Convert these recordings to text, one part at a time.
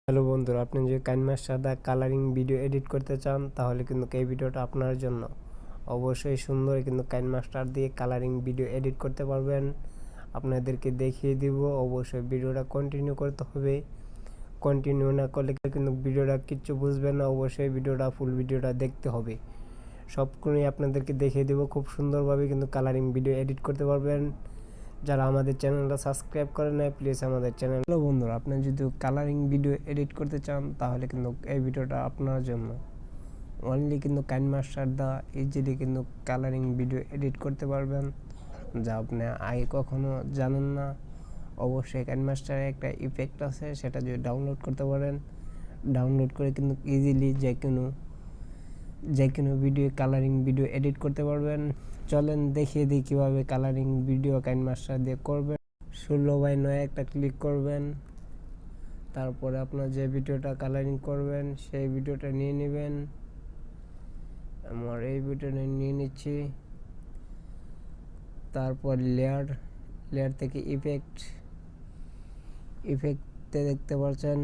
Hello বন্ধুরা, আপনি যদি কাইনমাস্টার দা কালারিং ভিডিও এডিট করতে চান তাহলে কিন্তু এই ভিডিওটা আপনার জন্য। অবশ্যই সুন্দর কিন্তু কাইনমাস্টার দিয়ে কালারিং ভিডিও এডিট করতে পারবেন। আপনাদেরকে দেখিয়ে দিব। অবশ্যই ভিডিওটা কন্টিনিউ করতে হবে। কন্টিনিউ না করলে কিন্তু ভিডিওটা কিচ্ছু বুঝবেন না। অবশ্যই ভিডিওটা ফুল ভিডিওটা দেখতে হবে। সবগুলোই আপনাদেরকে দেখিয়ে দেব। খুব সুন্দরভাবে কিন্তু কালারিং ভিডিও এডিট করতে পারবেন। যারা আমাদের চ্যানেলটা সাবস্ক্রাইব করে নেয় প্লিজ আমাদের চ্যানেল। হ্যালো বন্ধুরা, আপনি যদি কালারিং ভিডিও এডিট করতে চান তাহলে কিন্তু এই ভিডিওটা আপনার জন্য। অনলি কিন্তু কাইনমাস্টার দা ইজিলি কিন্তু কালারিং ভিডিও এডিট করতে পারবেন, যা আপনি আগে কখনো জানেন না। অবশ্যই কাইনমাস্টারে একটা ইফেক্ট আছে, সেটা যদি ডাউনলোড করতে পারেন, ডাউনলোড করে কিন্তু ইজিলি যে কোনো ভিডিও কালারিং ভিডিও এডিট করতে পারবেন। চলেন দেখিয়ে দিই কীভাবে কালারিং ভিডিও কাইনমাস্টার দিয়ে করবেন। 16:9 একটা ক্লিক করবেন। তারপরে আপনার যে ভিডিওটা কালারিং করবেন সেই ভিডিওটা নিয়ে নেবেন। আমার এই ভিডিওটা নিয়ে নিচ্ছি। তারপর লেয়ার থেকে ইফেক্টে দেখতে পাচ্ছেন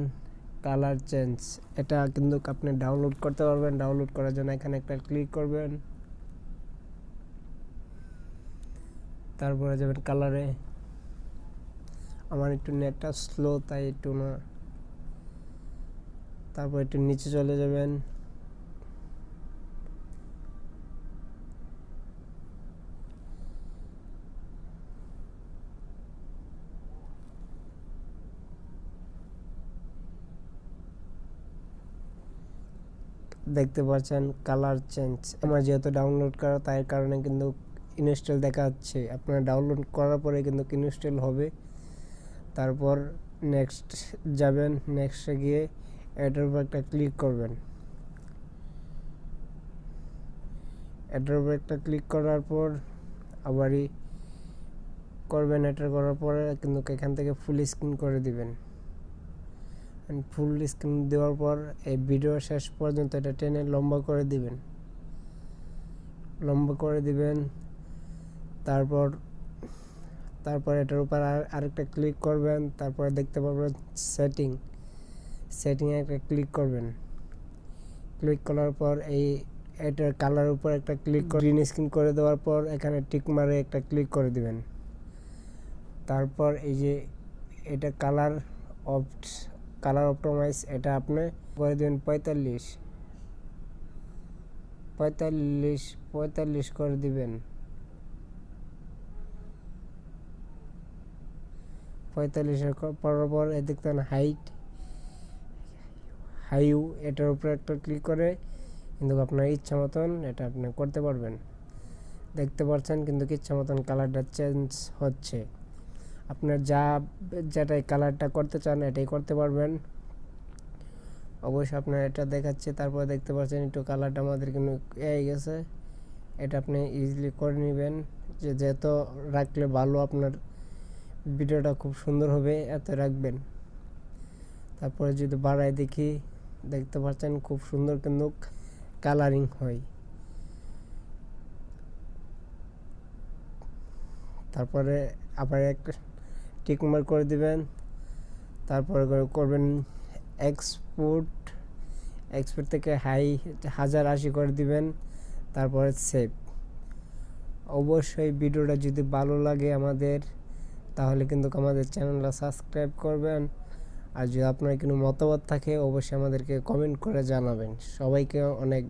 কালার চেঞ্জ। এটা কিন্তু আপনি ডাউনলোড করতে পারবেন। ডাউনলোড করার জন্য এখানে একটা ক্লিক করবেন। তারপরে যাবেন কালারে। আমার একটু নেটটা স্লো তাই একটু না। তারপর একটু নিচে চলে যাবেন। দেখতে পাচ্ছেন কালার চেঞ্জ। আমার যেহেতু ডাউনলোড করা তাই কারণে কিন্তু ইনস্টল দেখাচ্ছে। আপনারা ডাউনলোড করার পরে কিন্তু ইনস্টল হবে। তারপর নেক্সট যাবেন। নেক্সটে গিয়ে এটার উপর একটা ক্লিক করবেন। এটার উপর একটা ক্লিক করার পর আবারই করবেন। এটা করার পরে কিন্তু এখান থেকে ফুল স্ক্রিন করে দিবেন। ফুল স্ক্রিন দেওয়ার পর এই ভিডিও শেষ পর্যন্ত এটা টেনে লম্বা করে দিবেন। তারপর এটার উপর আরেকটা ক্লিক করবেন। তারপরে দেখতে পারবেন সেটিংয়ে একটা ক্লিক করবেন। ক্লিক করার পর এটার কালার উপর একটা ক্লিক করে গ্রিন স্ক্রিন করে দেওয়ার পর এখানে টিক মারে একটা ক্লিক করে দিবেন। তারপর এই যে এটা কালার অপটিমাইজ, এটা আপনি করে দেবেন 45 করে দিবেন। 45 করার পর দেখতেন হাইউ, এটার উপরে একটা ক্লিক করে কিন্তু আপনার ইচ্ছা মতন এটা আপনি করতে পারবেন। দেখতে পাচ্ছেন কিন্তু ইচ্ছা মতন কালারটা চেঞ্জ হচ্ছে। আপনার যেটাই কালারটা করতে চান এটাই করতে পারবেন। অবশ্যই আপনার এটা দেখাচ্ছে। তারপর দেখতে পাচ্ছেন একটু কালারটা আমাদের কিন্তু হয়ে গেছে। এটা আপনি ইজিলি করে নেবেন। যত রাখলে ভালো, আপনার ভিডিওটা খুব সুন্দর হবে, এত রাখবেন। তারপরে যদি বাড়ায় দেখতে পাচ্ছেন খুব সুন্দর কিন্তু কালারিং হয়। তারপরে আবার একটা টিক মার্ক করে দিবেন। তারপরে করবেন এক্সপোর্ট থেকে 1080 করে দিবেন। তারপরে সেভ। অবশ্যই ভিডিওটা যদি ভালো লাগে আমাদের, তাহলে কিন্তু আমাদের চ্যানেলটা সাবস্ক্রাইব করবেন। আর যদি আপনার কোনো মতামত থাকে অবশ্যই আমাদেরকে কমেন্ট করে জানাবেন। সবাইকে অনেক